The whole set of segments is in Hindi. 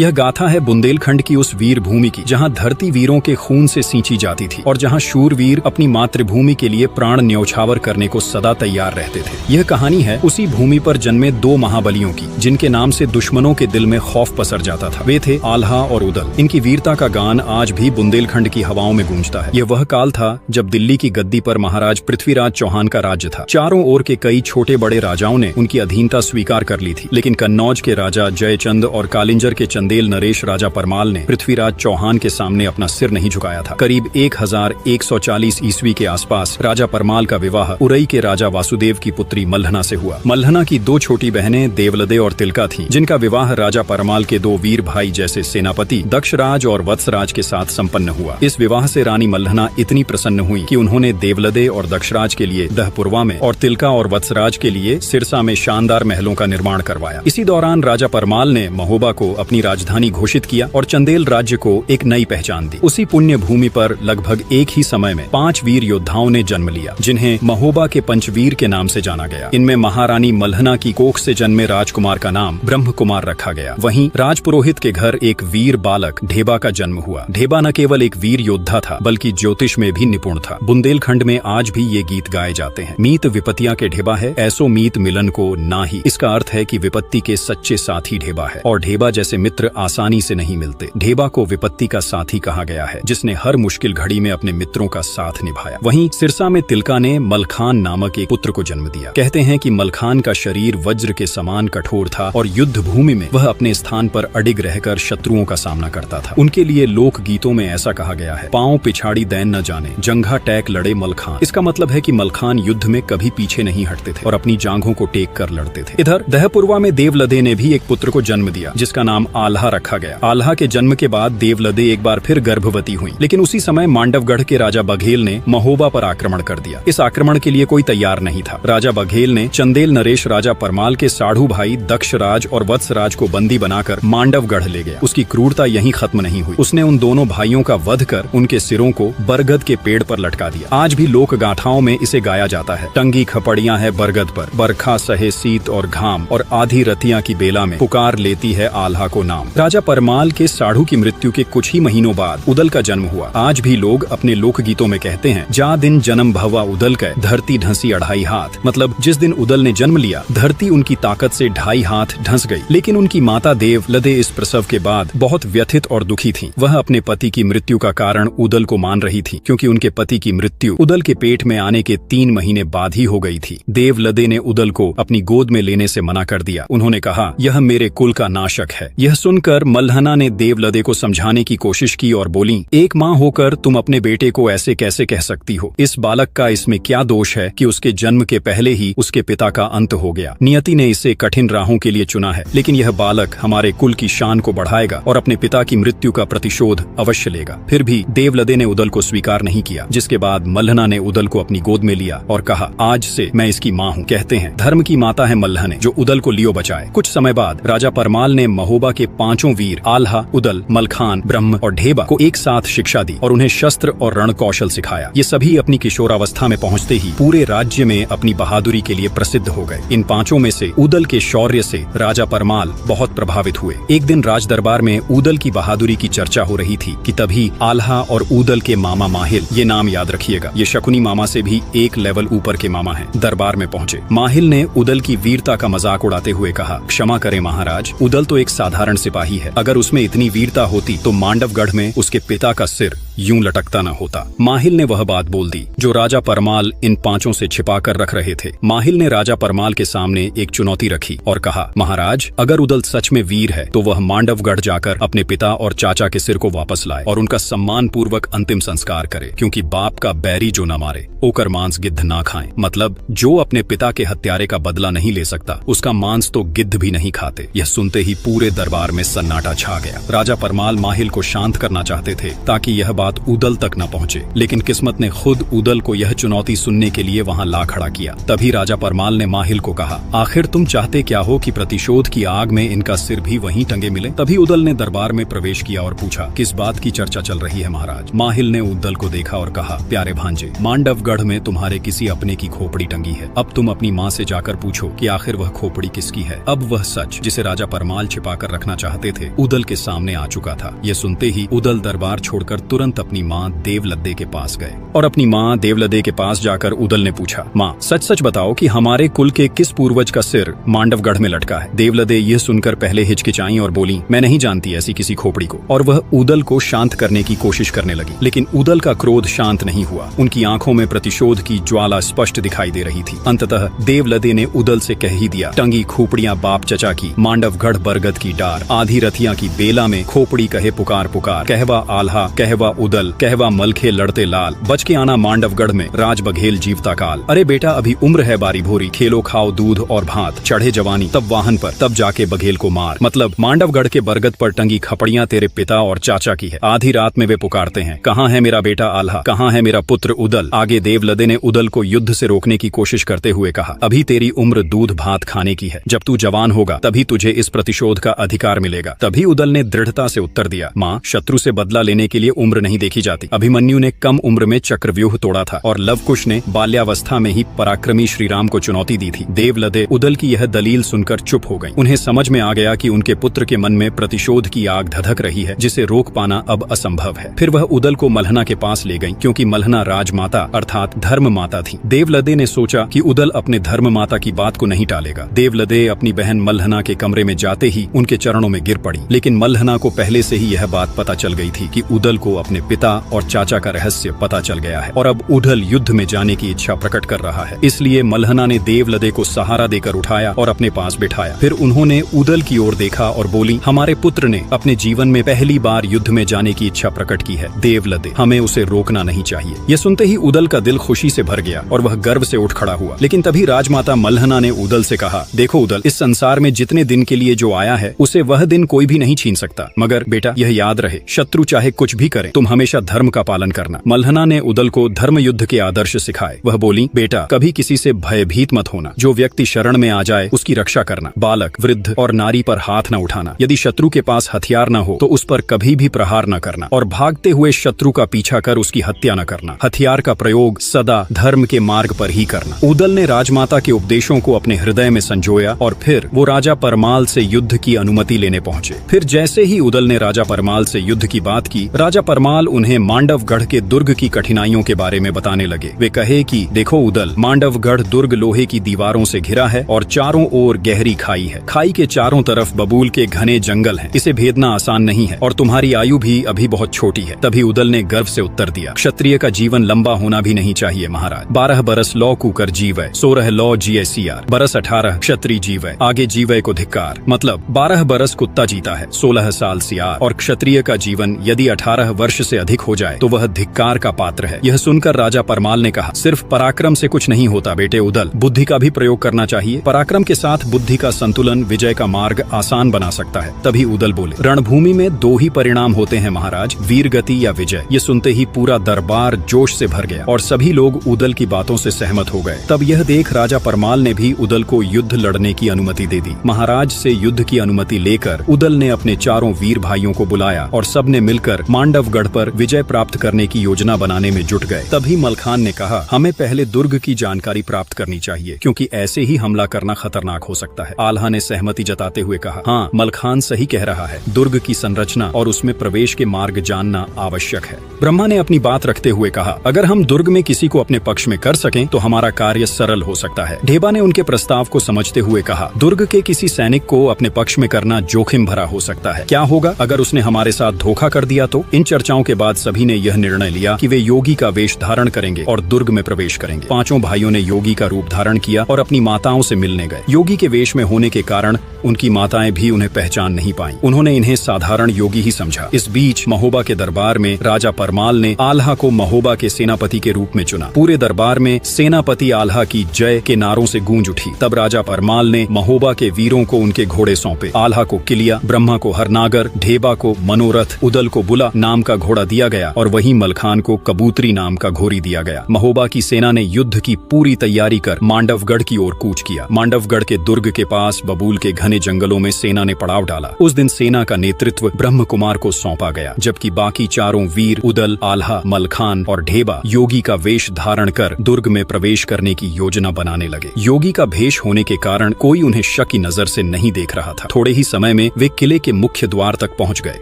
यह गाथा है बुंदेलखंड की उस वीर भूमि की जहाँ धरती वीरों के खून से सींची जाती थी और जहाँ शूरवीर अपनी मातृभूमि के लिए प्राण न्यौछावर करने को सदा तैयार रहते थे। यह कहानी है उसी भूमि पर जन्मे दो महाबलियों की, जिनके नाम से दुश्मनों के दिल में खौफ पसर जाता था। वे थे आल्हा और उदल। इनकी वीरता का गान आज भी बुंदेलखंड की हवाओं में गूंजता है। यह वह काल था जब दिल्ली की गद्दी पर महाराज पृथ्वीराज चौहान का राज्य था। चारों ओर के कई छोटे बड़े राजाओं ने उनकी अधीनता स्वीकार कर ली थी, लेकिन कन्नौज के राजा जयचंद और कालिंजर के चंदेल नरेश राजा परमाल ने पृथ्वीराज चौहान के सामने अपना सिर नहीं झुकाया था। करीब 1140 ईस्वी के आसपास राजा परमाल का विवाह उरई के राजा वासुदेव की पुत्री मल्हना से हुआ। मल्हना की दो छोटी बहनें देवलदे और तिलका थीं, जिनका विवाह राजा परमाल के दो वीर भाई जैसे सेनापति दक्षराज और वत्सराज के साथ संपन्न हुआ। इस विवाह से रानी मल्हना इतनी प्रसन्न हुई कि उन्होंने देवलदे और दक्षराज के लिए दहपुरवा में और तिलका और वत्सराज के लिए सिरसा में शानदार महलों का निर्माण करवाया। इसी दौरान राजा परमाल ने महोबा को अपनी राजधानी घोषित किया और चंदेल राज्य को एक नई पहचान दी। उसी पुण्य भूमि पर लगभग एक ही समय में 5 वीर योद्धाओं ने जन्म लिया, जिन्हें महोबा के पंचवीर के नाम से जाना गया। इनमें महारानी मल्हना की कोख से जन्मे राजकुमार का नाम ब्रह्म कुमार रखा गया। वहीं राजपुरोहित के घर एक वीर बालक ढेबा का जन्म हुआ। ढेबा न केवल एक वीर योद्धा था, बल्कि ज्योतिष में भी निपुण था। बुंदेलखंड में आज भी ये गीत गाए जाते हैं। मीत विपत्तियां के ढेबा है, ऐसो मीत मिलन को ना ही। इसका अर्थ है कि विपत्ति के सच्चे साथी ढेबा है और ढेबा जैसे मित्र आसानी से नहीं मिलते। ढेबा को विपत्ति का साथी कहा गया है, जिसने हर मुश्किल घड़ी में अपने मित्रों का साथ निभाया। वहीं सिरसा में तिलका ने मलखान नामक एक पुत्र को जन्म दिया। कहते हैं कि मलखान का शरीर वज्र के समान कठोर था और युद्ध भूमि में वह अपने स्थान पर अडिग रहकर शत्रुओं का सामना करता था। उनके लिए लोक गीतों में ऐसा कहा गया है, पांव पिछाड़ी दैन न जाने, जंघा टैक लड़े मलखान। इसका मतलब है कि मलखान युद्ध में कभी पीछे नहीं हटते थे और अपनी जांघों को टेक कर लड़ते थे। इधर दहपुरवा में देवलदे ने भी एक पुत्र को जन्म दिया, जिसका नाम आल्हा रखा गया। आल्हा के जन्म के बाद देवलदे एक बार फिर गर्भवती हुई, लेकिन उसी समय मांडवगढ़ के राजा बघेल ने महोबा पर आक्रमण कर दिया। इस आक्रमण के लिए कोई तैयार नहीं था। राजा बघेल ने चंदेल नरेश राजा परमाल के साढ़ू भाई दक्षराज और वत्सराज को बंदी बनाकर मांडवगढ़ ले गया। उसकी क्रूरता यहीं खत्म नहीं हुई। उसने उन दोनों भाइयों का वध कर उनके सिरों को बरगद के पेड़ पर लटका दिया। आज भी लोक गाथाओं में इसे गाया जाता है। टंगी खपड़ियां है बरगद पर, बरखा सहे शीत और घाम, और आधी रतियां की बेला में पुकार लेती है आल्हा को नाम। राजा परमाल के साढ़ू की मृत्यु के कुछ ही महीनों बाद उदल का जन्म हुआ। आज भी लोग अपने लोक गीतों में कहते हैं, जा दिन जन्म भवा उदल के, धरती ढंसी 2.5 हाथ। मतलब जिस दिन उदल ने जन्म लिया, धरती उनकी ताकत से 2.5 हाथ ढंस गई। लेकिन उनकी माता देवलदे इस प्रसव के बाद बहुत व्यथित और दुखी थीं। वह अपने पति की मृत्यु का कारण उदल को मान रही थी, क्योंकि उनके पति की मृत्यु उदल के पेट में आने के 3 महीने बाद ही हो गई थी। देवलदे ने उदल को अपनी गोद में लेने से मना कर दिया। उन्होंने कहा, यह मेरे कुल का नाशक है। यह सुनकर मल्हना ने देवलदे को समझाने की कोशिश की और बोली, एक माँ होकर तुम अपने बेटे को ऐसे कैसे कह सकती हो? इस बालक का इसमें क्या दोष है कि उसके जन्म के पहले ही उसके पिता का अंत हो गया? नियति ने इसे कठिन राहों के लिए चुना है, लेकिन यह बालक हमारे कुल की शान को बढ़ाएगा और अपने पिता की मृत्यु का प्रतिशोध अवश्य लेगा। फिर भी देवलदे ने उदल को स्वीकार नहीं किया, जिसके बाद मल्हना ने उदल को अपनी गोद में लिया और कहा, आज से मैं इसकी माँ हूँ। कहते हैं धर्म की माता है मल्हने, जो उदल को लियो बचाए। कुछ समय बाद राजा परमाल ने महोबा के 5 वीर आल्हा, उदल, मलखान, ब्रह्म और ढेबा को एक साथ शिक्षा दी और उन्हें शस्त्र और रण कौशल सिखाया। ये सभी अपनी किशोरावस्था में पहुंचते ही पूरे राज्य में अपनी बहादुरी के लिए प्रसिद्ध हो गए। इन 5 में से उदल के शौर्य से राजा परमाल बहुत प्रभावित हुए। एक दिन राज दरबार में उदल की बहादुरी की चर्चा हो रही थी कि तभी आल्हा और उदल के मामा माहिल, ये नाम याद रखिएगा, ये शकुनी मामा से भी एक लेवल ऊपर के मामा हैं, दरबार में पहुंचे। माहिल ने उदल की वीरता का मजाक उड़ाते हुए कहा, क्षमा करें महाराज, उदल तो एक साधारण सिपाही है। अगर उसमें इतनी वीरता होती तो मांडवगढ़ में उसके पिता का सिर यूं लटकता न होता। माहिल ने वह बात बोल दी जो राजा परमाल इन 5 से छिपा कर रख रहे थे। माहिल ने राजा परमाल के सामने एक चुनौती रखी और कहा, महाराज, अगर उदल सच में वीर है तो वह मांडवगढ़ जाकर अपने पिता और चाचा के सिर को वापस लाए और उनका सम्मान पूर्वक अंतिम संस्कार करे, क्योंकि बाप का बैरी जो न मारे ओकर मांस गिद्ध ना खाएं। मतलब जो अपने पिता के हत्यारे का बदला नहीं ले सकता, उसका मांस तो गिद्ध भी नहीं खाते। यह सुनते ही पूरे दरबार में सन्नाटा छा गया। राजा परमाल माहिल को शांत करना चाहते थे ताकि यह बात बात उदल तक न पहुंचे, लेकिन किस्मत ने खुद उदल को यह चुनौती सुनने के लिए वहां ला खड़ा किया। तभी राजा परमाल ने माहिल को कहा, आखिर तुम चाहते क्या हो कि प्रतिशोध की आग में इनका सिर भी वहीं टंगे मिले? तभी उदल ने दरबार में प्रवेश किया और पूछा, किस बात की चर्चा चल रही है महाराज? माहिल ने उदल को देखा और कहा, प्यारे भांजे, मांडवगढ़ में तुम्हारे किसी अपने की खोपड़ी टंगी है। अब तुम अपनी माँ से जाकर पूछो कि आखिर वह खोपड़ी किसकी है। अब वह सच जिसे राजा परमाल छिपाकर रखना चाहते थे उदल के सामने आ चुका था। ये सुनते ही उदल दरबार छोड़कर तुरंत अपनी माँ देवलद्दे के पास गए और अपनी माँ देवलद्दे के पास जाकर उदल ने पूछा, माँ सच सच बताओ कि हमारे कुल के किस पूर्वज का सिर मांडवगढ़ में लटका है? देवलद्दे यह सुनकर पहले हिचकिचाई और बोली, मैं नहीं जानती ऐसी किसी खोपड़ी को। और वह उदल को शांत करने की कोशिश करने लगी, लेकिन उदल का क्रोध शांत नहीं हुआ। उनकी आंखों में प्रतिशोध की ज्वाला स्पष्ट दिखाई दे रही थी। अंततः देवलद्दे ने उदल से कह ही दिया, टंगी खोपड़ियां बाप चचा की, मांडवगढ़ बरगद की डार, आधी रथिया की बेला में खोपड़ी कहे पुकार पुकार, कहवा आल्हा कहवा उदल, कहवा मलखे लड़ते लाल, बच के आना मांडवगढ़ में राज बघेल जीवता काल। अरे बेटा अभी उम्र है बारी भोरी, खेलो खाओ दूध और भात, चढ़े जवानी तब वाहन पर, तब जाके बघेल को मार। मतलब मांडवगढ़ के बरगद पर टंगी खपड़ियां तेरे पिता और चाचा की है। आधी रात में वे पुकारते हैं, कहाँ है मेरा बेटा आल्हा, कहाँ है मेरा पुत्र उदल? आगे देवलद्दे ने उदल को युद्ध से रोकने की कोशिश करते हुए कहा, अभी तेरी उम्र दूध भात खाने की है, जब तू जवान होगा तभी तुझे इस प्रतिशोध का अधिकार मिलेगा। तभी उदल ने दृढ़ता से उत्तर दिया, माँ शत्रु से बदला लेने के लिए उम्र नहीं देखी जाती। अभिमन्यु ने कम उम्र में चक्रव्यूह तोड़ा था और लवकुश ने बाल्यावस्था में ही पराक्रमी श्रीराम को चुनौती दी थी। देवलद्दे उदल की यह दलील सुनकर चुप हो गई। उन्हें समझ में आ गया कि उनके पुत्र के मन में प्रतिशोध की आग धधक रही है, जिसे रोक पाना अब असंभव है। फिर वह उदल को मल्हना के पास ले गई, क्योंकि मल्हना राजमाता अर्थात धर्म माता थी। देवलद्दे ने सोचा कि उदल अपने धर्म माता की बात को नहीं टालेगा। देवलद्दे अपनी बहन मल्हना के कमरे में जाते ही उनके चरणों में गिर पड़ी, लेकिन मल्हना को पहले से ही यह बात पता चल गई थी कि उदल को अपने पिता और चाचा का रहस्य पता चल गया है और अब उदल युद्ध में जाने की इच्छा प्रकट कर रहा है। इसलिए मल्हना ने देवलद्दे को सहारा देकर उठाया और अपने पास बिठाया। फिर उन्होंने उदल की ओर देखा और बोली, हमारे पुत्र ने अपने जीवन में पहली बार युद्ध में जाने की इच्छा प्रकट की है। देवलद्दे, हमें उसे रोकना नहीं चाहिए। यह सुनते ही उदल का दिल खुशी से भर गया और वह गर्व से उठ खड़ा हुआ। लेकिन तभी राजमाता मल्हना ने उदल से कहा, देखो उदल, इस संसार में जितने दिन के लिए जो आया है उसे वह दिन कोई भी नहीं छीन सकता, मगर बेटा यह याद रहे, शत्रु चाहे कुछ भी करे, तुम हमेशा धर्म का पालन करना। मल्हना ने उदल को धर्म युद्ध के आदर्श सिखाए। वह बोली, बेटा कभी किसी से भयभीत मत होना, जो व्यक्ति शरण में आ जाए उसकी रक्षा करना, बालक वृद्ध और नारी पर हाथ न उठाना, यदि शत्रु के पास हथियार न हो तो उस पर कभी भी प्रहार न करना और भागते हुए शत्रु का पीछा कर उसकी हत्या न करना। हथियार का प्रयोग सदा धर्म के मार्ग पर ही करना। उदल ने राजमाता के उपदेशों को अपने हृदय में संजोया और फिर वो राजा परमाल से युद्ध की अनुमति लेने पहुंचे। फिर जैसे ही उदल ने राजा परमाल से युद्ध की बात की, राजा परमाल उन्हें मांडवगढ़ के दुर्ग की कठिनाइयों के बारे में बताने लगे। वे कहे कि देखो उदल, मांडवगढ़ दुर्ग लोहे की दीवारों से घिरा है और चारों ओर गहरी खाई है। खाई के चारों तरफ बबूल के घने जंगल हैं। इसे भेदना आसान नहीं है और तुम्हारी आयु भी अभी बहुत छोटी है। तभी उदल ने गर्व से उत्तर दिया, क्षत्रिय का जीवन लंबा होना भी नहीं चाहिए महाराज। 12 बरस लौ कुकर जीवै, 16 लौ जिये सियार, बरस 18 क्षत्रिय जीवै, आगे जीवै को धिक्कार। मतलब 12 बरस कुत्ता जीता है, 16 साल सियार, और क्षत्रिय का जीवन यदि 18 वर्ष से अधिक हो जाए तो वह धिक्कार का पात्र है। यह सुनकर राजा परमाल ने कहा, सिर्फ पराक्रम से कुछ नहीं होता बेटे उदल, बुद्धि का भी प्रयोग करना चाहिए। पराक्रम के साथ बुद्धि का संतुलन विजय का मार्ग आसान बना सकता है। तभी उदल बोले, रणभूमि में 2 ही परिणाम होते हैं महाराज, वीर गति या विजय। ये सुनते ही पूरा दरबार जोश से भर गया और सभी लोग उदल की बातों से सहमत हो गए। तब यह देख राजा परमाल ने भी उदल को युद्ध लड़ने की अनुमति दे दी। महाराज से युद्ध की अनुमति लेकर उदल ने अपने चारों वीर भाइयों को बुलाया और सबने मिलकर मांडवगढ़ पर विजय प्राप्त करने की योजना बनाने में जुट गए। तभी मलखान ने कहा, हमें पहले दुर्ग की जानकारी प्राप्त करनी चाहिए, क्योंकि ऐसे ही हमला करना खतरनाक हो सकता है। आल्हा ने सहमति जताते हुए कहा, हाँ मलखान सही कह रहा है, दुर्ग की संरचना और उसमें प्रवेश के मार्ग जानना आवश्यक है। ब्रह्मा ने अपनी बात रखते हुए कहा, अगर हम दुर्ग में किसी को अपने पक्ष में कर सकें तो हमारा कार्य सरल हो सकता है। ढेबा ने उनके प्रस्ताव को समझते हुए कहा, दुर्ग के किसी सैनिक को अपने पक्ष में करना जोखिम भरा हो सकता है। क्या होगा अगर उसने हमारे साथ धोखा कर दिया तो? इन चर्चाओं के बाद सभी ने यह निर्णय लिया कि वे योगी का वेश धारण करेंगे और दुर्ग में प्रवेश करेंगे। 5 भाइयों ने योगी का रूप धारण किया और अपनी माताओं से मिलने गए। योगी के वेश में होने के कारण उनकी माताएं भी उन्हें पहचान नहीं पाईं। उन्होंने इन्हें साधारण योगी ही समझा। इस बीच महोबा के दरबार में राजा परमाल ने आल्हा को महोबा के सेनापति के रूप में चुना। पूरे दरबार में सेनापति आल्हा की जय के नारों से गूंज उठी। तब राजा परमाल ने महोबा के वीरों को उनके घोड़े सौंपे। आल्हा को किलिया, ब्रह्मा को हरनागर, ढेबा को मनोरथ, उदल को बुला नाम का घोड़ा दिया गया और वहीं मलखान को कबूतरी नाम का घोड़ी दिया गया। महोबा की सेना ने युद्ध की पूरी तैयारी कर मांडवगढ़ की ओर कूच किया। मांडवगढ़ के दुर्ग के पास बबूल के घने जंगलों में सेना ने पड़ाव डाला। उस दिन सेना का नेतृत्व ब्रह्म कुमार को सौंपा गया, जबकि बाकी चारों वीर उदल, आल्हा, मलखान और ढेबा योगी का वेश धारण कर दुर्ग में प्रवेश करने की योजना बनाने लगे। योगी का भेष होने के कारण कोई उन्हें शक की नजर से नहीं देख रहा था। थोड़े ही समय में वे किले के मुख्य द्वार तक पहुंच गए।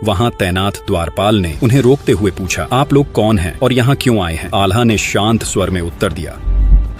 वहां तैनात द्वारपाल ने उन्हें रोकते हुए पूछा, आप लोग कौन हैं और यहाँ क्यों आए हैं? आल्हा ने शांत स्वर में उत्तर दिया,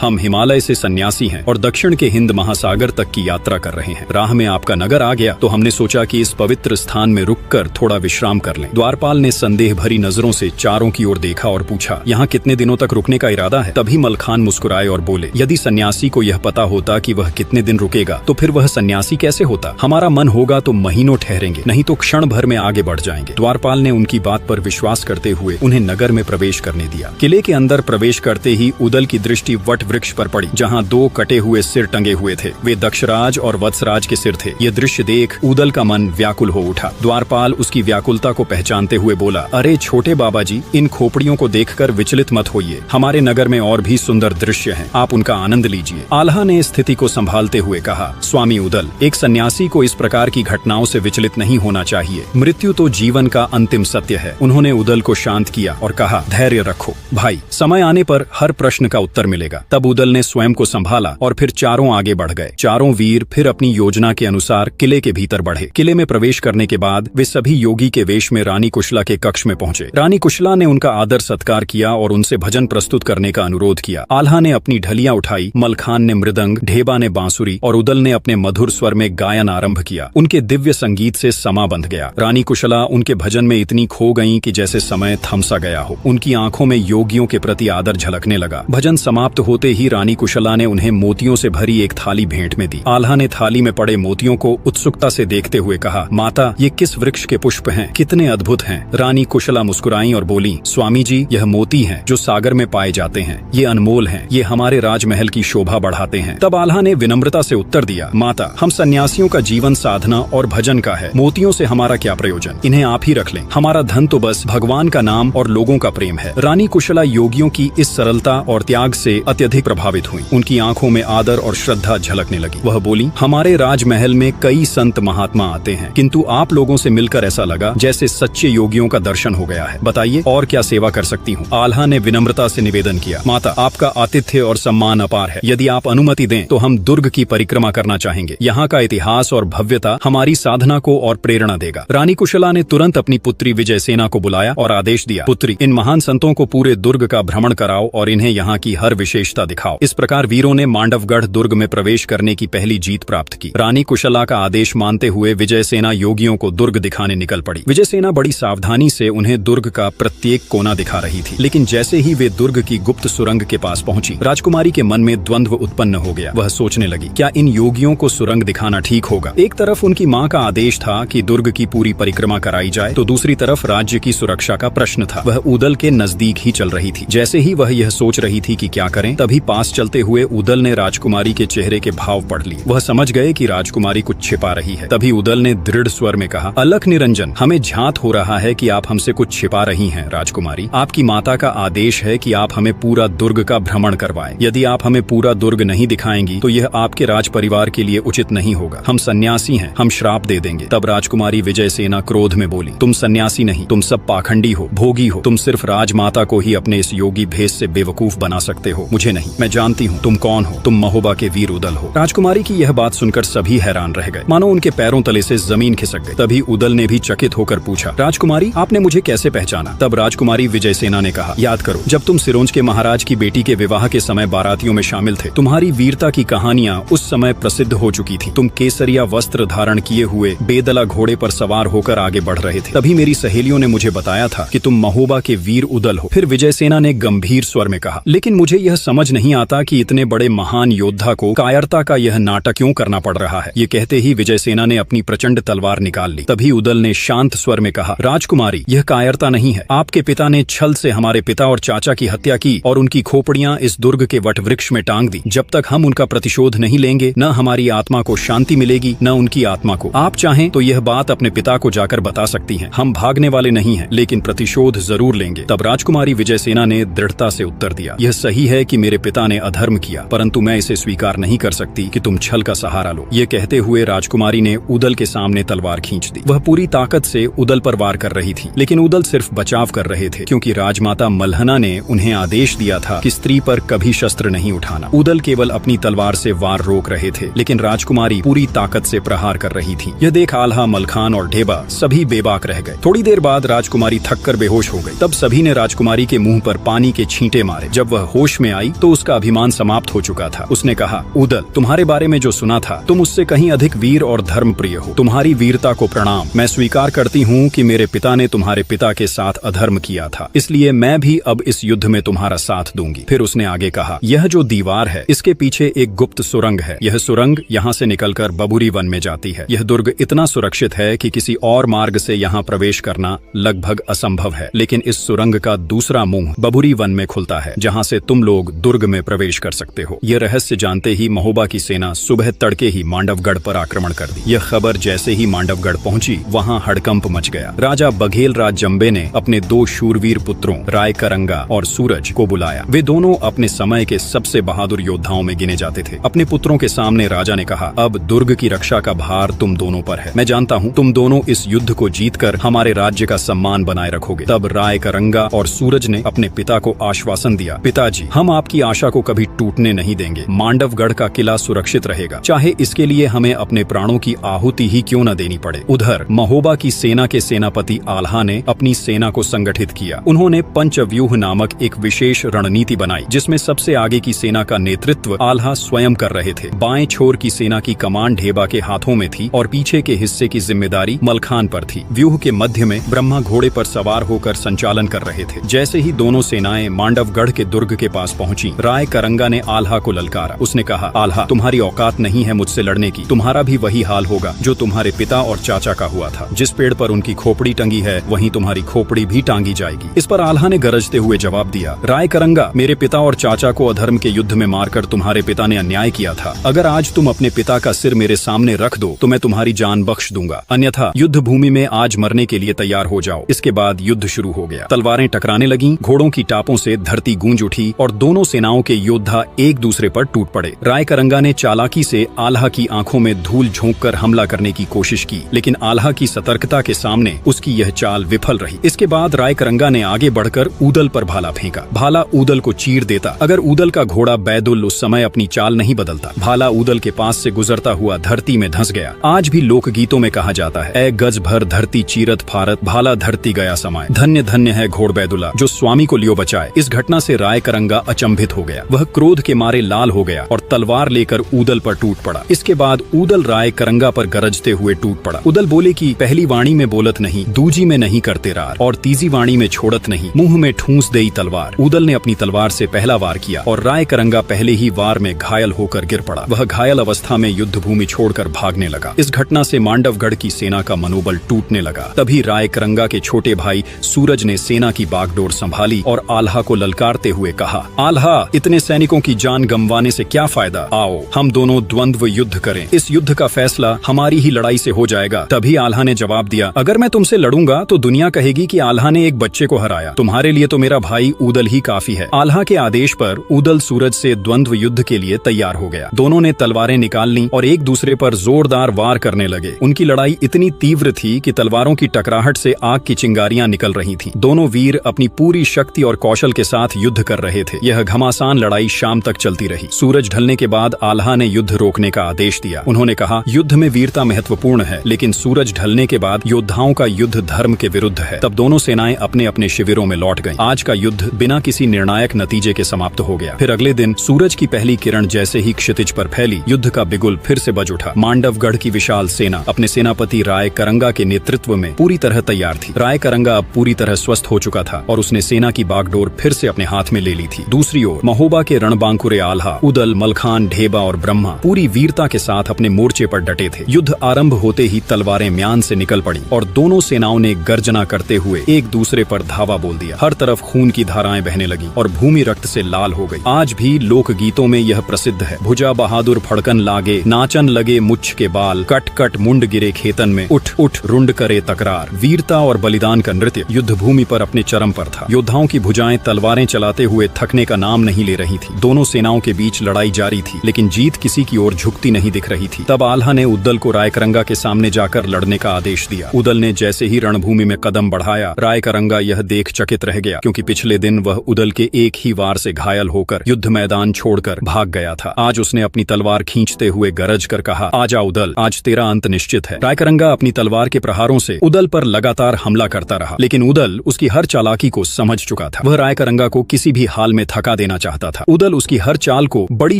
हम हिमालय से सन्यासी हैं और दक्षिण के हिंद महासागर तक की यात्रा कर रहे हैं। राह में आपका नगर आ गया तो हमने सोचा कि इस पवित्र स्थान में रुककर थोड़ा विश्राम कर लें। द्वारपाल ने संदेह भरी नजरों से चारों की ओर देखा और पूछा, यहाँ कितने दिनों तक रुकने का इरादा है? तभी मलखान मुस्कुराए और बोले, यदि सन्यासी को यह पता होता कि वह कितने दिन रुकेगा तो फिर वह सन्यासी कैसे होता? हमारा मन होगा तो महीनों ठहरेंगे, नहीं तो क्षण भर में आगे बढ़ जाएंगे। द्वारपाल ने उनकी बात पर विश्वास करते हुए उन्हें नगर में प्रवेश करने दिया। किले के अंदर प्रवेश करते ही उदल की दृष्टि वट वृक्ष पर पड़ी, जहां 2 कटे हुए सिर टंगे हुए थे। वे दक्षराज और वत्सराज के सिर थे। यह दृश्य देख उदल का मन व्याकुल हो उठा। द्वारपाल उसकी व्याकुलता को पहचानते हुए बोला, अरे छोटे बाबा जी, इन खोपड़ियों को देखकर विचलित मत होइए। हमारे नगर में और भी सुंदर दृश्य हैं, आप उनका आनंद लीजिए। आल्हा ने स्थिति को संभालते हुए कहा, स्वामी उदल, एक सन्यासी को इस प्रकार की घटनाओं से विचलित नहीं होना चाहिए। मृत्यु तो जीवन का अंतिम सत्य है। उन्होंने उदल को शांत किया और कहा, धैर्य रखो भाई, समय आने पर हर प्रश्न का उत्तर मिलेगा। तब उदल ने स्वयं को संभाला और फिर चारों आगे बढ़ गए। चारों वीर फिर अपनी योजना के अनुसार किले के भीतर बढ़े। किले में प्रवेश करने के बाद वे सभी योगी के वेश में रानी कुशला के कक्ष में पहुंचे। रानी कुशला ने उनका आदर सत्कार किया और उनसे भजन प्रस्तुत करने का अनुरोध किया। आल्हा ने अपनी ढलियां उठाई, मलखान ने मृदंग, ढेबा ने बांसुरी और उदल ने अपने मधुर स्वर में गायन आरंभ किया। उनके दिव्य संगीत से समा बंध गया। रानी कुशला उनके भजन में इतनी खो गईं कि जैसे समय थम सा गया हो। उनकी आंखों में योगियों के प्रति आदर झलकने लगा। भजन समाप्त होते ही रानी कुशला ने उन्हें मोतियों से भरी एक थाली भेंट में दी। आल्हा ने थाली में पड़े मोतियों को उत्सुकता से देखते हुए कहा, माता, ये किस वृक्ष के पुष्प हैं? कितने अद्भुत हैं। रानी कुशला मुस्कुराई और बोली, स्वामी जी, यह मोती हैं जो सागर में पाए जाते हैं। ये अनमोल हैं, ये हमारे राजमहल की शोभा बढ़ाते हैं। तब आल्हा ने विनम्रता से उत्तर दिया, माता, हम सन्यासियों का जीवन साधना और भजन का है। मोतियों से हमारा क्या प्रयोजन? इन्हें आप ही रख लें। हमारा धन तो बस भगवान का नाम और लोगों का प्रेम है। रानी कुशला योगियों की इस सरलता और त्याग से अत्यधिक प्रभावित हुई। उनकी आंखों में आदर और श्रद्धा झलकने लगी। वह बोली, हमारे राजमहल में कई संत महात्मा आते हैं, किंतु आप लोगों से मिलकर ऐसा लगा जैसे सच्चे योगियों का दर्शन हो गया है। बताइए और क्या सेवा कर सकती हूँ? आल्हा ने विनम्रता से निवेदन किया, माता, आपका आतिथ्य और सम्मान अपार है। यदि आप अनुमति दें तो हम दुर्ग की परिक्रमा करना चाहेंगे। यहाँ का इतिहास और भव्यता हमारी साधना को और प्रेरणा देगा। रानी कुशला ने तुरंत अपनी पुत्री विजयसेना को बुलाया और आदेश दिया, पुत्री, इन महान संतों को पूरे दुर्ग का भ्रमण कराओ और इन्हें यहाँ की हर विशेषता दिखाओ। इस प्रकार वीरों ने मांडवगढ़ दुर्ग में प्रवेश करने की पहली जीत प्राप्त की। रानी कुशला का आदेश मानते हुए विजयसेना योगियों को दुर्ग दिखाने निकल पड़ी। विजयसेना बड़ी सावधानी से उन्हें दुर्ग का प्रत्येक कोना दिखा रही थी, लेकिन जैसे ही वे दुर्ग की गुप्त सुरंग के पास पहुंची, राजकुमारी के मन में द्वंद्व उत्पन्न हो गया। वह सोचने लगी, क्या इन योगियों को सुरंग दिखाना ठीक होगा? एक तरफ उनकी माँ का आदेश था कि दुर्ग की पूरी परिक्रमा कराई जाए, तो दूसरी तरफ राज्य की सुरक्षा का प्रश्न था। वह उदल के नजदीक ही चल रही थी। जैसे ही वह यह सोच रही थी कि क्या करें, तभी पास चलते हुए उदल ने राजकुमारी के चेहरे के भाव पढ़ लिए। वह समझ गए कि राजकुमारी कुछ छिपा रही है। तभी उदल ने दृढ़ स्वर में कहा, अलख निरंजन, हमें झांत हो रहा है कि आप हमसे कुछ छिपा रही हैं। राजकुमारी, आपकी माता का आदेश है कि आप हमें पूरा दुर्ग का भ्रमण करवाएं। यदि आप हमें पूरा दुर्ग नहीं दिखाएंगी तो यह आपके राज परिवार के लिए उचित नहीं होगा। हम सन्यासी हैं, हम श्राप दे देंगे। तब राजकुमारी विजयसेना क्रोध में बोली, तुम सन्यासी नहीं, तुम सब पाखंडी हो, भोगी हो। तुम सिर्फ राजमाता को ही अपने इस योगी भेष से बेवकूफ बना सकते हो, मुझे नहीं। मैं जानती हूँ तुम कौन हो। तुम महोबा के वीर उदल हो। राजकुमारी की यह बात सुनकर सभी हैरान रह गए, मानो उनके पैरों तले से जमीन खिसक गई। तभी उदल ने भी चकित होकर पूछा, राजकुमारी, आपने मुझे कैसे पहचाना? तब राजकुमारी विजयसेना ने कहा, याद करो, जब तुम सिरोंज के महाराज की बेटी के विवाह के समय बारातियों में शामिल थे, तुम्हारी वीरता की कहानियां उस समय प्रसिद्ध हो चुकी थी। तुम केसरिया वस्त्र धारण किए हुए बेदला घोड़े पर सवार होकर आगे बढ़ रहे थे। तभी मेरी सहेलियों ने मुझे बताया था कि तुम महोबा के वीर उदल हो। फिर विजयसेना ने गंभीर स्वर में कहा, लेकिन मुझे यह समझ समझ नहीं आता कि इतने बड़े महान योद्धा को कायरता का यह नाटक क्यों करना पड़ रहा है। ये कहते ही विजयसेना ने अपनी प्रचंड तलवार निकाल ली। तभी उदल ने शांत स्वर में कहा, राजकुमारी, यह कायरता नहीं है। आपके पिता ने छल से हमारे पिता और चाचा की हत्या की और उनकी खोपड़ियां इस दुर्ग के वट वृक्ष में टांग दी। जब तक हम उनका प्रतिशोध नहीं लेंगे, न हमारी आत्मा को शांति मिलेगी, न उनकी आत्मा को। आप चाहें तो यह बात अपने पिता को जाकर बता सकती हैं। हम भागने वाले नहीं हैं, लेकिन प्रतिशोध जरूर लेंगे। तब राजकुमारी विजयसेना ने दृढ़ता से उत्तर दिया, यह सही है कि मेरे पिता ने अधर्म किया, परंतु मैं इसे स्वीकार नहीं कर सकती कि तुम छल का सहारा लो। ये कहते हुए राजकुमारी ने उदल के सामने तलवार खींच दी। वह पूरी ताकत से उदल पर वार कर रही थी, लेकिन उदल सिर्फ बचाव कर रहे थे, क्योंकि राजमाता मल्हना ने उन्हें आदेश दिया था कि स्त्री पर कभी शस्त्र नहीं उठाना। उदल केवल अपनी तलवार से वार रोक रहे थे, लेकिन राजकुमारी पूरी ताकत से प्रहार कर रही थी। यह देख आल्हा, मलखान और ढेबा सभी बेबाक रह गए। थोड़ी देर बाद राजकुमारी थककर बेहोश हो गई। तब सभी ने राजकुमारी के मुंह पर पानी के छींटे मारे। जब वह होश में आई तो उसका अभिमान समाप्त हो चुका था। उसने कहा, उदल, तुम्हारे बारे में जो सुना था, तुम उससे कहीं अधिक वीर और धर्मप्रिय हो। तुम्हारी वीरता को प्रणाम। मैं स्वीकार करती हूँ कि मेरे पिता ने तुम्हारे पिता के साथ अधर्म किया था, इसलिए मैं भी अब इस युद्ध में तुम्हारा साथ दूंगी। फिर उसने आगे कहा, यह जो दीवार है, इसके पीछे एक गुप्त सुरंग है। यह सुरंग यहाँ से निकलकर बबुरी वन में जाती है। यह दुर्ग इतना सुरक्षित है कि किसी और मार्ग से यहाँ प्रवेश करना लगभग असंभव है, लेकिन इस सुरंग का दूसरा मुंह बबुरी वन में खुलता है, जहाँ से तुम लोग दुर्ग में प्रवेश कर सकते हो। यह रहस्य जानते ही महोबा की सेना सुबह तड़के ही मांडवगढ़ पर आक्रमण कर दी। यह खबर जैसे ही मांडवगढ़ पहुंची, वहां हड़कंप मच गया। राजा बघेल राज जंबे ने अपने 2 शूरवीर पुत्रों राय करंगा और सूरज को बुलाया। वे दोनों अपने समय के सबसे बहादुर योद्धाओं में गिने जाते थे। अपने पुत्रों के सामने राजा ने कहा, अब दुर्ग की रक्षा का भार तुम दोनों पर है। मैं जानता हूँ तुम दोनों इस युद्ध को जीतकर हमारे राज्य का सम्मान बनाए रखोगे। तब राय करंगा और सूरज ने अपने पिता को आश्वासन दिया, पिताजी, हम आपकी आशा को कभी टूटने नहीं देंगे। मांडवगढ़ का किला सुरक्षित रहेगा, चाहे इसके लिए हमें अपने प्राणों की आहुति ही क्यों न देनी पड़े। उधर महोबा की सेना के सेनापति आल्हा ने अपनी सेना को संगठित किया। उन्होंने पंचव्यूह नामक एक विशेष रणनीति बनाई, जिसमें सबसे आगे की सेना का नेतृत्व आल्हा स्वयं कर रहे थे। बाएं छोर की सेना की कमान ढेबा के हाथों में थी और पीछे के हिस्से की जिम्मेदारी मलखान पर थी। व्यूह के मध्य में ब्रह्मा घोड़े पर सवार होकर संचालन कर रहे थे। जैसे ही दोनों सेनाएं मांडवगढ़ के दुर्ग के पास पहुंची, राय करंगा ने आल्हा को ललकारा। उसने कहा, आल्हा, तुम्हारी औकात नहीं है मुझसे लड़ने की। तुम्हारा भी वही हाल होगा जो तुम्हारे पिता और चाचा का हुआ था। जिस पेड़ पर उनकी खोपड़ी टंगी है, वहीं तुम्हारी खोपड़ी भी टांगी जाएगी। इस पर आल्हा ने गरजते हुए जवाब दिया, राय करंगा, मेरे पिता और चाचा को अधर्म के युद्ध में मारकर तुम्हारे पिता ने अन्याय किया था। अगर आज तुम अपने पिता का सिर मेरे सामने रख दो तो मैं तुम्हारी जान बख्श दूंगा, अन्यथा युद्ध भूमि में आज मरने के लिए तैयार हो जाओ। इसके बाद युद्ध शुरू हो गया। तलवारें टकराने लगीं, घोड़ों की टापों से धरती गूंज उठी और दोनों सेनाओं के योद्धा एक दूसरे पर टूट पड़े। राय करंगा ने चालाकी से आल्हा की आंखों में धूल झोंककर हमला करने की कोशिश की, लेकिन आल्हा की सतर्कता के सामने उसकी यह चाल विफल रही। इसके बाद राय करंगा ने आगे बढ़कर ऊदल पर भाला फेंका। भाला ऊदल को चीर देता। अगर ऊदल का घोड़ा बैदुल उस समय अपनी चाल नहीं बदलता, भाला ऊदल के पास से गुजरता हुआ धरती में धंस गया। आज भी लोक गीतों में कहा जाता है, ए गज भर धरती चीरत फारत, भाला धरती गया समाये। धन्य धन्य है घोड़ बैदुला जो स्वामी को लियो बचाए। इस घटना से राय करंगा अचंभित हो गया। वह क्रोध के मारे लाल हो गया और तलवार लेकर ऊदल पर टूट पड़ा। इसके बाद ऊदल राय करंगा पर गरजते हुए टूट पड़ा। ऊदल बोले कि पहली वाणी में बोलत नहीं, दूजी में नहीं करते रार, और तीजी वाणी में छोड़त नहीं, मुंह में ठूंस देई तलवार। ऊदल ने अपनी तलवार से पहला वार किया और राय करंगा पहले ही वार में घायल होकर गिर पड़ा। वह घायल अवस्था में युद्ध भूमि छोड़कर भागने लगा। इस घटना से मांडवगढ़ की सेना का मनोबल टूटने लगा। तभी राय करंगा के छोटे भाई सूरज ने सेना की बागडोर संभाली और आल्हा को ललकारते हुए कहा, आल्हा, इतने सैनिकों की जान गंवाने से क्या फायदा, आओ हम दोनों द्वंद्व युद्ध करें। इस युद्ध का फैसला हमारी ही लड़ाई से हो जाएगा। तभी आल्हा ने जवाब दिया, अगर मैं तुमसे लड़ूंगा तो दुनिया कहेगी कि आल्हा ने एक बच्चे को हराया। तुम्हारे लिए तो मेरा भाई ऊदल ही काफी है। आल्हा के आदेश पर ऊदल सूरज से द्वंद्व युद्ध के लिए तैयार हो गया। दोनों ने तलवारें निकाल ली और एक दूसरे पर जोरदार वार करने लगे। उनकी लड़ाई इतनी तीव्र थी कि तलवारों की टकराहट से आग की चिंगारियां निकल रही थीं। दोनों वीर अपनी पूरी शक्ति और कौशल के साथ युद्ध कर रहे थे। यह घमासान लड़ाई शाम तक चलती रही। सूरज ढलने के बाद आल्हा ने युद्ध रोकने का आदेश दिया। उन्होंने कहा, युद्ध में वीरता महत्वपूर्ण है, लेकिन सूरज ढलने के बाद योद्धाओं का युद्ध धर्म के विरुद्ध है। तब दोनों सेनाएं अपने अपने शिविरों में लौट गईं। आज का युद्ध बिना किसी निर्णायक नतीजे के समाप्त हो गया। फिर अगले दिन सूरज की पहली किरण जैसे ही क्षितिज पर फैली, युद्ध का बिगुल फिर से बज उठा। मांडवगढ़ की विशाल सेना अपने सेनापति राय करंगा के नेतृत्व में पूरी तरह तैयार थी। राय करंगा अब पूरी तरह स्वस्थ हो चुका था और उसने सेना की बागडोर फिर से अपने हाथ में ले ली थी। दूसरी ओर ओर महोबा के रणबांकुरे आल्हा, उदल, मलखान, ढेबा और ब्रह्मा पूरी वीरता के साथ अपने मोर्चे पर डटे थे। युद्ध आरंभ होते ही तलवारें म्यान से निकल पड़ी और दोनों सेनाओं ने गर्जना करते हुए एक दूसरे पर धावा बोल दिया। हर तरफ खून की धाराएं बहने लगी और भूमि रक्त से लाल हो गई। आज भी लोक गीतों में यह प्रसिद्ध है, भुजा बहादुर फड़कन लागे, नाचन लगे मुच्छ के बाल, कट कट मुंड गिरे खेतन में, उठ उठ रुंड करे तकरार। वीरता और बलिदान का नृत्य युद्ध भूमि पर अपने चरम पर था। योद्धाओं की भुजाएं तलवारें चलाते हुए थकने का नाम नहीं ले रही थी। दोनों सेनाओं के बीच लड़ाई जारी थी, लेकिन जीत किसी की ओर झुकती नहीं दिख रही थी। तब आल्हा ने उद्दल को रायकरंगा के सामने जाकर लड़ने का आदेश दिया। उदल ने जैसे ही रणभूमि में कदम बढ़ाया, रायकरंगा यह देख चकित रह गया, क्योंकि पिछले दिन वह उदल के एक ही वार से घायल होकर युद्ध मैदान छोड़कर भाग गया था। आज उसने अपनी तलवार खींचते हुए गरज कर कहा, आजा उदल, आज तेरा अंत निश्चित है। रायकरंगा अपनी तलवार के प्रहारों से उदल पर लगातार हमला करता रहा, लेकिन उदल उसकी हर चालाकी को समझ चुका था। वह रायकरंगा को किसी भी हाल में थका देना चाहता था। उदल उसकी हर चाल को बड़ी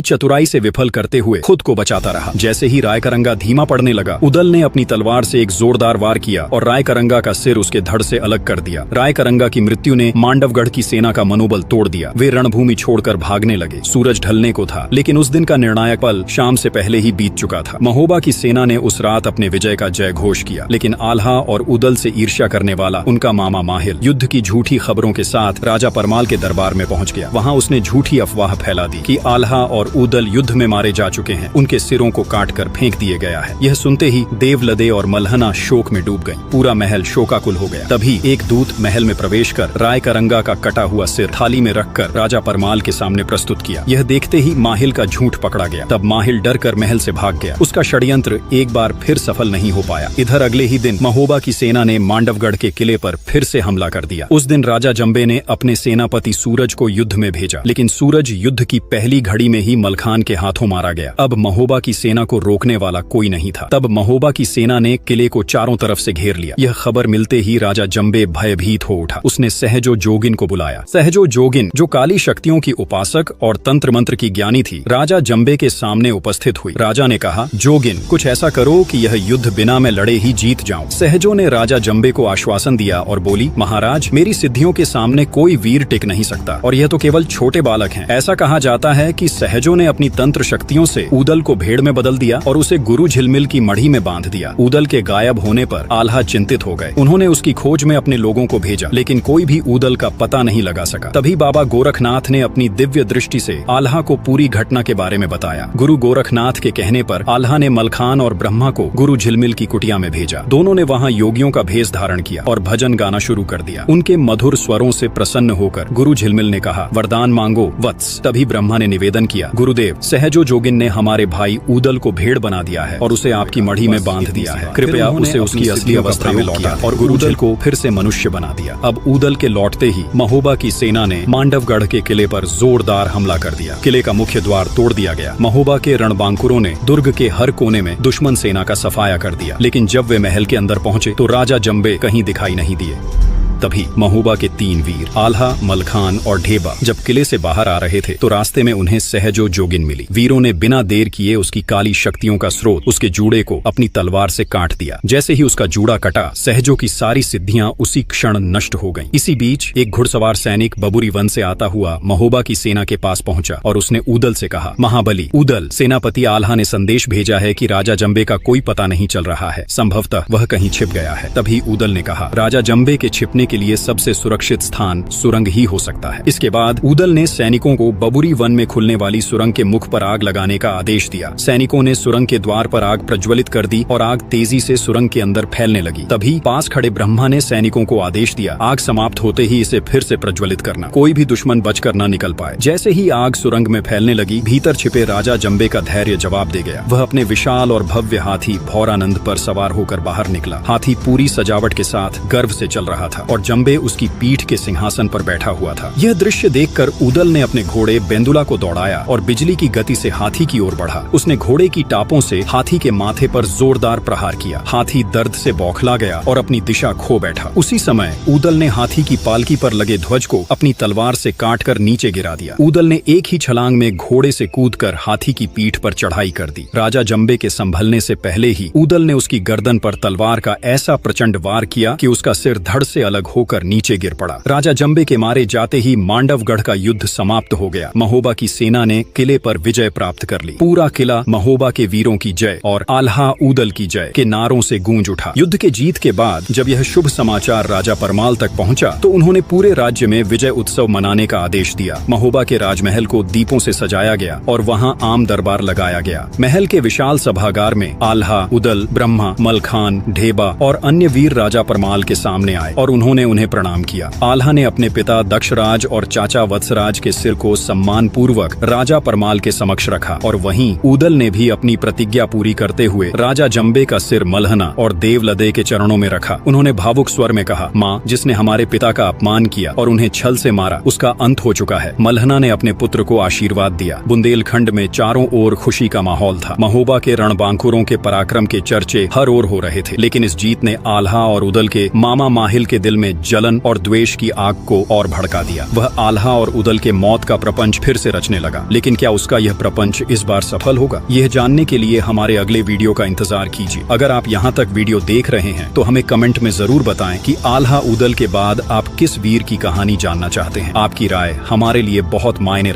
चतुराई से विफल करते हुए खुद को बचाता रहा। जैसे ही रायकरंगा धीमा पड़ने लगा, उदल ने अपनी तलवार से एक जोरदार वार किया और रायकरंगा का सिर उसके धड़ से अलग कर दिया। रायकरंगा की मृत्यु ने मांडवगढ़ की सेना का मनोबल तोड़ दिया। वे रणभूमि छोड़कर भागने लगे। सूरज ढलने को था, लेकिन उस दिन का निर्णायक पल शाम से पहले ही बीत चुका था। महोबा की सेना ने उस रात अपने विजय का जय घोष किया, लेकिन आल्हा और उदल से ईर्ष्या करने वाला उनका मामा माहिल युद्ध की झूठी खबरों के साथ राजा परमाल के दरबार में पहुंच गया। वहां उसने झूठी अफवाह फैला दी कि आल्हा और उदल युद्ध में मारे जा चुके हैं, उनके सिरों को काटकर फेंक दिए गया है। यह सुनते ही देवलदे और मल्हना शोक में डूब गई। पूरा महल शोकाकुल हो गया। तभी एक दूत महल में प्रवेश कर रायकरंगा का कटा हुआ सिर थाली में रखकर राजा परमाल के सामने प्रस्तुत किया। यह देखते ही माहिल का झूठ पकड़ा गया। तब माहिल डर कर महल से भाग गया। उसका षड्यंत्र एक बार फिर सफल नहीं हो पाया। इधर अगले ही दिन महोबा की सेना ने मांडवगढ़ के किले पर फिर से हमला कर दिया। उस दिन राजा जंबे ने अपने सेनापति सूरज को युद्ध में भेजा, लेकिन सूरज युद्ध की पहली घड़ी में ही मलखान के हाथों मारा गया। अब महोबा की सेना को रोकने वाला कोई नहीं था। तब महोबा की सेना ने किले को चारों तरफ से घेर लिया। यह खबर मिलते ही राजा जंबे भयभीत हो उठा। उसने सहजो जोगिन को बुलाया। सहजो जोगिन, जो काली शक्तियों की उपासक और तंत्र मंत्र की ज्ञानी थी, राजा जंबे के सामने उपस्थित हुई। राजा ने कहा, जोगिन, कुछ ऐसा करो कि यह युद्ध बिना मैं लड़े ही जीत जाऊं। सहजो ने राजा जंबे को आश्वासन दिया और बोली, महाराज, मेरी सिद्धियों के सामने कोई वीर टिक नहीं सकता, और यह तो केवल छोटे बालक हैं। ऐसा कहा जाता है कि सहजो ने अपनी तंत्र शक्तियों से उदल को भेड़ में बदल दिया और उसे गुरु झिलमिल की मढ़ी में बांध दिया। उदल के गायब होने पर आल्हा चिंतित हो गए। उन्होंने उसकी खोज में अपने लोगों को भेजा, लेकिन कोई भी उदल का पता नहीं लगा सका। तभी बाबा गोरखनाथ ने अपनी दिव्य दृष्टि से आल्हा को पूरी घटना के बारे में बताया। गुरु गोरखनाथ के कहने पर आल्हा ने मलखान और ब्रह्मा को गुरु झिलमिल की कुटिया में भेजा। दोनों ने वहां योगियों का भेष धारण किया और भजन गाना शुरू कर दिया। उनके मधुर स्वरों से प्रसन्न होकर गुरु झिलमिल ने कहा, वरदान मांगो वत्स। तभी ब्रह्मा ने निवेदन किया, गुरुदेव, सहजो जोगिन ने हमारे भाई उदल को भेड़ बना दिया है और उसे आपकी मढ़ी में बांध दिया है। कृपया उसे उसकी असली अवस्था में लौटा और गुरु उदल को फिर से मनुष्य बना दिया। अब उदल के लौटते ही महोबा की सेना ने मांडवगढ़ के किले पर जोरदार हमला कर दिया। किले का मुख्य द्वार तोड़ दिया गया। महोबा के रणबांकुरों ने दुर्ग के हर कोने में दुश्मन सेना का सफाया कर दिया, लेकिन जब वे महल के अंदर पहुंचे तो राजा जंबे कहीं दिखाई नहीं दिए। तभी महोबा के 3 वीर आल्हा, मलखान और ढेबा जब किले से बाहर आ रहे थे तो रास्ते में उन्हें सहजो जोगिन मिली। वीरों ने बिना देर किए उसकी काली शक्तियों का स्रोत, उसके जूड़े को अपनी तलवार से काट दिया। जैसे ही उसका जूड़ा कटा, सहजो की सारी सिद्धियां उसी क्षण नष्ट हो गईं। इसी बीच एक घुड़सवार सैनिक बबुरी वन से आता हुआ महोबा की सेना के पास पहुंचा और उसने उदल से कहा, महाबली उदल, सेनापति आल्हा ने संदेश भेजा है कि राजा जंबे का कोई पता नहीं चल रहा है, संभवतः वह कहीं छिप गया है। तभी उदल ने कहा, राजा जंबे के छिपने के लिए सबसे सुरक्षित स्थान सुरंग ही हो सकता है। इसके बाद उदल ने सैनिकों को बबुरी वन में खुलने वाली सुरंग के मुख पर आग लगाने का आदेश दिया। सैनिकों ने सुरंग के द्वार पर आग प्रज्वलित कर दी और आग तेजी से सुरंग के अंदर फैलने लगी। तभी पास खड़े ब्रह्मा ने सैनिकों को आदेश दिया, आग समाप्त होते ही इसे फिर से प्रज्वलित करना, कोई भी दुश्मन बचकर न निकल पाए। जैसे ही आग सुरंग में फैलने लगी, भीतर छिपे राजा जंबे का धैर्य जवाब दे गया। वह अपने विशाल और भव्य हाथी भौरानंद पर सवार होकर बाहर निकला। हाथी पूरी सजावट के साथ गर्व से चल रहा था और जंबे उसकी पीठ के सिंहासन पर बैठा हुआ था। यह दृश्य देखकर उदल ने अपने घोड़े बेंदुला को दौड़ाया और बिजली की गति से हाथी की ओर बढ़ा। उसने घोड़े की टापों से हाथी के माथे पर जोरदार प्रहार किया। हाथी दर्द से बौखला गया और अपनी दिशा खो बैठा। उसी समय उदल ने हाथी की पालकी पर लगे ध्वज को अपनी तलवार से काटकर नीचे गिरा दिया। उदल ने एक ही छलांग में घोड़े से कूदकर हाथी की पीठ पर चढ़ाई कर दी। राजा जंबे के संभलने से पहले ही उदल ने उसकी गर्दन पर तलवार का ऐसा प्रचंड वार किया कि उसका सिर धड़ से अलग अलग होकर नीचे गिर पड़ा। राजा जंबे के मारे जाते ही मांडवगढ़ का युद्ध समाप्त हो गया। महोबा की सेना ने किले पर विजय प्राप्त कर ली। पूरा किला महोबा के वीरों की जय और आल्हा ऊदल की जय के नारों से गूंज उठा। युद्ध के जीत के बाद जब यह शुभ समाचार राजा परमाल तक पहुंचा तो उन्होंने पूरे राज्य में विजय उत्सव मनाने का आदेश दिया। महोबा के राजमहल को दीपों से सजाया गया और वहां आम दरबार लगाया गया। महल के विशाल सभागार में आल्हा, उदल, ब्रह्मा, मलखान, ढेबा और अन्य वीर राजा परमाल के सामने आए और उन्होंने उन्हें प्रणाम किया। आल्हा ने अपने पिता दक्षराज और चाचा वत्सराज के सिर को सम्मान पूर्वक राजा परमाल के समक्ष रखा और वहीं उदल ने भी अपनी प्रतिज्ञा पूरी करते हुए राजा जंबे का सिर मलहना और देवलदे के चरणों में रखा। उन्होंने भावुक स्वर में कहा, माँ, जिसने हमारे पिता का अपमान किया और उन्हें छल से मारा, उसका अंत हो चुका है। मलहना ने अपने पुत्र को आशीर्वाद दिया। बुंदेलखंड में चारों ओर खुशी का माहौल था। महोबा के रणबांकुरों के पराक्रम के चर्चे हर ओर हो रहे थे, लेकिन इस जीत ने आल्हा और उदल के मामा माहिल के दिल में जलन और द्वेष की आग को और भड़का दिया। वह आल्हा और उदल के मौत का प्रपंच फिर से रचने लगा। लेकिन क्या उसका यह प्रपंच इस बार सफल होगा? यह जानने के लिए हमारे अगले वीडियो का इंतजार कीजिए। अगर आप यहाँ तक वीडियो देख रहे हैं तो हमें कमेंट में जरूर बताएं कि आल्हा उदल के बाद आप किस वीर की कहानी जानना चाहते हैं। आपकी राय हमारे लिए बहुत मायने